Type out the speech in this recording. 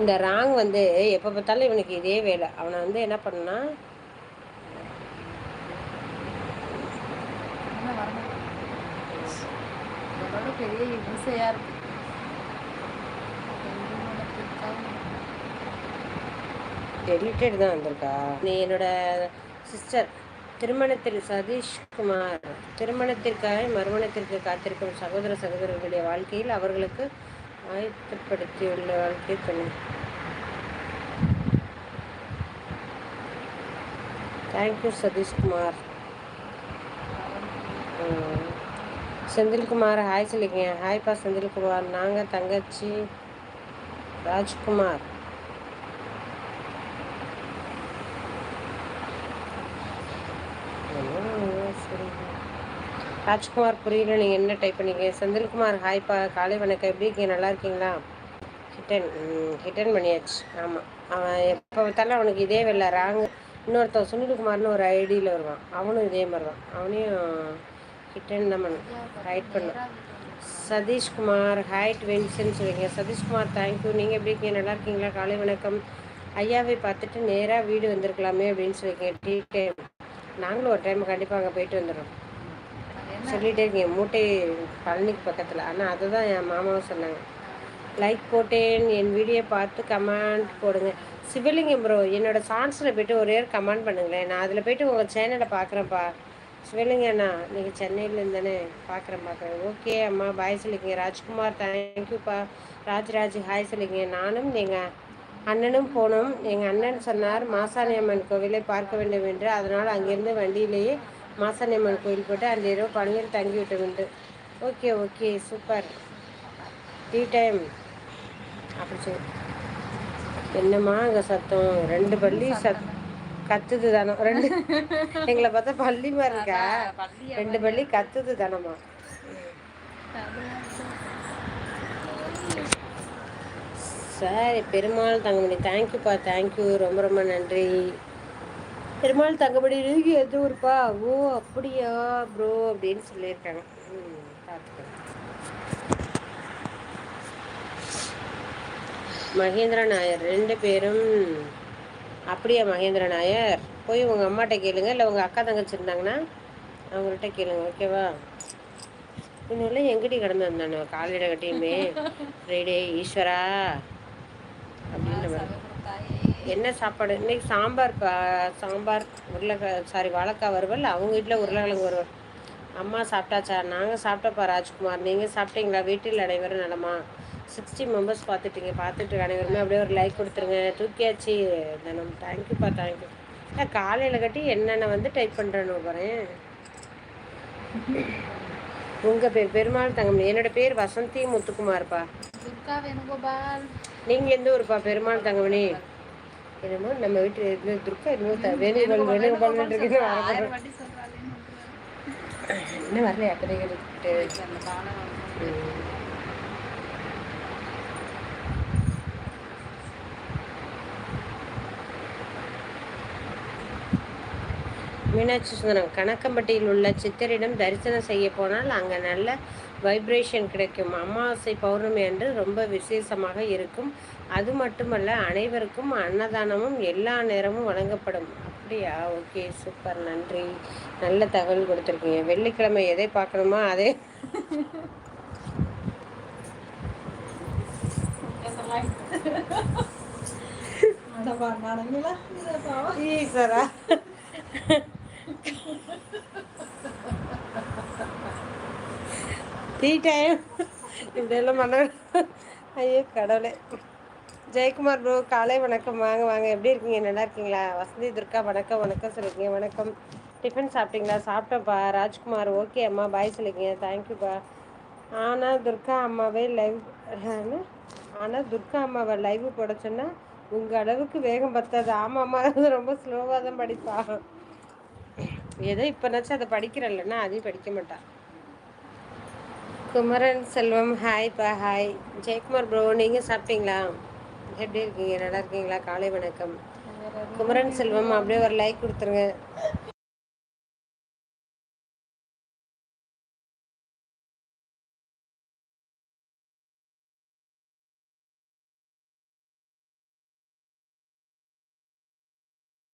இந்த ராங் வந்து எப்போ பார்த்தாலும் இவனுக்கு இதே வேலை. அவனை வந்து என்ன பண்ணா பெரிய இசையா இருக்கு. டெலிட்டட் தான் வந்திருக்கா. நீ என்னோட சிஸ்டர் திருமணத்தில் சதீஷ்குமார் திருமணத்திற்காக மறுமணத்திற்கு காத்திருக்கும் சகோதர சகோதரர்களுடைய வாழ்க்கையில் அவர்களுக்கு ஆயத்தப்படுத்தியுள்ள வாழ்க்கை சொன்ன. தேங்க்யூ சதீஷ்குமார். செந்தில்குமார் ஹாய் சொல்லிக்கங்க. ஹாய்ப்பா செந்தில்குமார். நாங்கள் தங்கச்சி ராஜ்குமார். ராஜ்குமார் புரியல, நீங்கள் என்ன டைப் பண்ணிக்க. செந்தில்குமார் ஹாய்ப்பா, காலை வணக்கம், எப்படி இருக்கீங்க, நல்லா இருக்கீங்களா? ஹிட்டன் பண்ணியாச்சு. ஆமாம், அவன் எப்போ பார்த்தாலும் அவனுக்கு இதே வெள்ள ராங். இன்னொருத்தன் சுனில்குமார்னு ஒரு ஐடியில் வருவான், அவனும் இதே மாதிரி தான், அவனையும் ஹிட்டன் தான் பண்ண ஹைட் பண்ண. சதீஷ்குமார் ஹைட் வென்ஷன் சொல்லிங்க. சதீஷ்குமார் தேங்க்யூ. நீங்கள் எப்படி இருக்கீங்க, நல்லா இருக்கீங்களா? காலை வணக்கம். ஐயாவை பார்த்துட்டு நேராக வீடு வந்திருக்கலாமே அப்படின்னு சொல்லியிருக்கேன். Tea time. நாங்களும் ஒரு டைம் கண்டிப்பாக அங்கே போயிட்டு வந்துடுறோம் சொல்லிகிட்டே இருக்கீங்க. மூட்டை பழனிக்கு பக்கத்தில். ஆனால் அதை தான் என் மாமாவும் சொன்னாங்க. லைக் போட்டேன், என் வீடியோ பார்த்து கமெண்ட் போடுங்க. சிவலிங்கம் ப்ரோ, என்னோடய சாங்ஸில் போய்ட்டு ஒரே கமெண்ட் பண்ணுங்களேன். நான் அதில் போய்ட்டு உங்கள் சேனலை பார்க்குறேன்ப்பா. சிவலிங்க அண்ணா, நீங்கள் சென்னையிலேருந்து தானே? பார்க்குறேன். ஓகே அம்மா, பாய் சொல்லிக்கங்க. ராஜ்குமார் தேங்க்யூப்பா. ராஜ் ஹாய் சொல்லிக்கங்க. நானும் எங்கள் அண்ணனும் போனோம். எங்கள் அண்ணன் சொன்னார் மாசாணி அம்மன் கோவிலை பார்க்க வேண்டும் என்று. அதனால் அங்கேருந்து வண்டியிலேயே மாசாணி அம்மன் கோவில் போட்டு அந்த இரவு பழனியில் தங்கிவிட்டு உண்டு. Okay super. டீ டைம் அப்படி சொல்லி. என்னம்மா அங்கே சத்தம்? 2 பள்ளி கத்துது தானே. 2 எங்களை பார்த்தா பள்ளி மாதிரி இருக்கா? 2 பள்ளி கத்துது தானம்மா. சரி, பெருமாள் தங்கமணி தேங்க்யூப்பா. தேங்க்யூ, ரொம்ப ரொம்ப நன்றி. பெருமாள் தங்கமணி நீங்கள் எந்த ஊருப்பா? ஓ அப்படியா ப்ரோ அப்படின்னு சொல்லியிருக்காங்க. பார்த்துக்கோங்க. மகேந்திர நாயர் 2 பேரும். அப்படியா மகேந்திர நாயர்? போய் உங்கள் அம்மாட்ட கேளுங்க, இல்லை உங்கள் அக்கா தங்கச்சி இருந்தாங்கன்னா அவங்கள்ட்ட கேளுங்க, ஓகேவா? இன்னும் எங்கிட்ட கிடந்து வந்தானோ காலையில் கட்டியுமே ஃப்ரைடே ஈஸ்வரா அப்படின்ற மாதிரி. என்ன சாப்பாடு இன்னைக்கு? சாம்பார் வாழைக்காய் வறுவல். அவங்க வீட்டில் உருளைக்கிழங்கு வறுவல். அம்மா சாப்பிட்டாச்சா? நாங்கள் சாப்பிட்டப்பா ராஜ்குமார். நீங்கள் சாப்பிட்டீங்களா? வீட்டில் அனைவரும் நலமா? 60 மெம்பர்ஸ் பார்த்துட்டு அனைவருமே அப்படியே ஒரு லைக் கொடுத்துருங்க. தூக்கியாச்சு தனம். தேங்க்யூப்பா. தேங்க்யூ. காலையில் கட்டி என்னென்ன வந்து டைப் பண்ணுறேன்னு போகிறேன். உங்கள் பேர் பெருமாள் தங்கம். என்னோட பேர் வசந்தி முத்துக்குமார்ப்பா. நீங்கள் எந்த ஊருப்பா? பெருமாள் தங்கமணி. என்னமோ நம்ம வீட்டு துர்கா என்னமோ வேணுகோபால் இருக்குன்னு என்ன வரலையா? அப்போ மீனாட்சி சுந்தரம். கணக்கம்பட்டியில் உள்ள சித்தரிடம் தரிசனம் செய்ய போனால் அங்கே நல்ல வைப்ரேஷன் கிடைக்கும். அமாவாசை பௌர்ணமி அன்று ரொம்ப விசேஷமாக இருக்கும். அது மட்டுமல்ல, அனைவருக்கும் அன்னதானமும் எல்லா நேரமும் வழங்கப்படும். அப்படியா? ஓகே சூப்பர், நன்றி. நல்ல தகவல் கொடுத்துருக்கீங்க. வெள்ளிக்கிழமை எதை பார்க்கணுமா அதே ஈஸ்வரா. டீ டைம் இப்படியெல்லாம் பண்ண. ஐயோ கடவுளே. ஜெயக்குமார் ப்ரோ காலை வணக்கம். வாங்க எப்படி இருக்கீங்க, நல்லா இருக்கீங்களா? வசந்தி துர்கா வணக்கம் சொல்லிருக்கீங்க. வணக்கம். டிஃபன் சாப்பிட்டீங்களா? சாப்பிட்டப்பா. ராஜ்குமார் ஓகே அம்மா, பாய் சொல்லிருக்கீங்க. தேங்க்யூப்பா. ஆனால் துர்கா அம்மாவை லைவ் போட சொன்னால் உங்கள் அளவுக்கு வேகம் பத்தாது. ஆமாம்மா, ரொம்ப ஸ்லோவாக தான் படிப்பா. ஏதோ இப்போனாச்சும் அதை படிக்கிறல்லன்னா அதையும் படிக்க மாட்டா. குமரன் செல்வம் ஹாய்ப்பா. ஹாய் ஜெயக்குமார் ப்ரோ, நீங்கள் சாப்பிட்டீங்களா? எப்படி இருக்கீங்க, நல்லா இருக்கீங்களா? காலை வணக்கம். குமரன் செல்வம் அப்படியே ஒரு லைக் கொடுத்துருங்க.